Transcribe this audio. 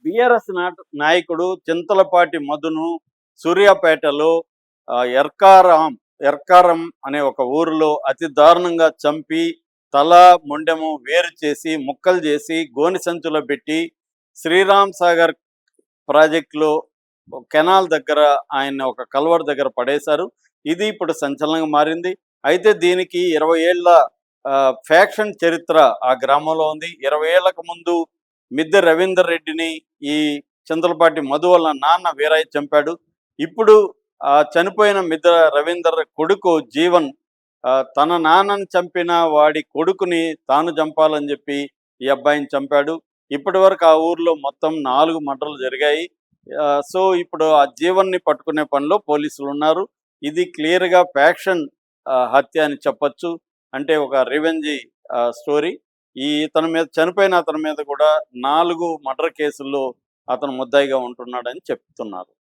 BRS నాయకుడు చింతలపాటి మధును సూర్యాపేటలో ఎర్కారం అనే ఒక ఊరిలో అతి దారుణంగా చంపి తల మొండెము వేరు చేసి ముక్కలు చేసి గోని సంచులో పెట్టి శ్రీరామ్ సాగర్ ప్రాజెక్టులో కెనాల్ దగ్గర ఆయన ఒక కల్వర్ దగ్గర పడేశారు. ఇది ఇప్పుడు సంచలనంగా మారింది. అయితే దీనికి 20 ఏళ్ల ఫ్యాక్షన్ చరిత్ర ఆ గ్రామంలో ఉంది. 20 ఏళ్లకు ముందు మిద్దె రవీందర్ రెడ్డిని ఈ చింతలపాటి మధు వాళ్ళ నాన్న వీరయ్య చంపాడు. ఇప్పుడు చనిపోయిన మిద్దె రవీందర్ కొడుకు జీవన్ తన నాన్నని చంపిన వాడి కొడుకుని తాను చంపాలని చెప్పి ఈ అబ్బాయిని చంపాడు. ఇప్పటి వరకు ఆ ఊర్లో మొత్తం 4 మర్డర్లు జరిగాయి. సో ఇప్పుడు ఆ జీవన్ని పట్టుకునే పనిలో పోలీసులు ఉన్నారు. ఇది క్లియర్‌గా ఫ్యాక్షన్ హత్య అని చెప్పొచ్చు. అంటే ఒక రివెంజీ స్టోరీ. ఇతని మీద చనిపోయిన అతని మీద కూడా 4 మర్డర్ కేసుల్లో అతను ముద్దాయిగా ఉంటున్నాడని చెప్తున్నారు.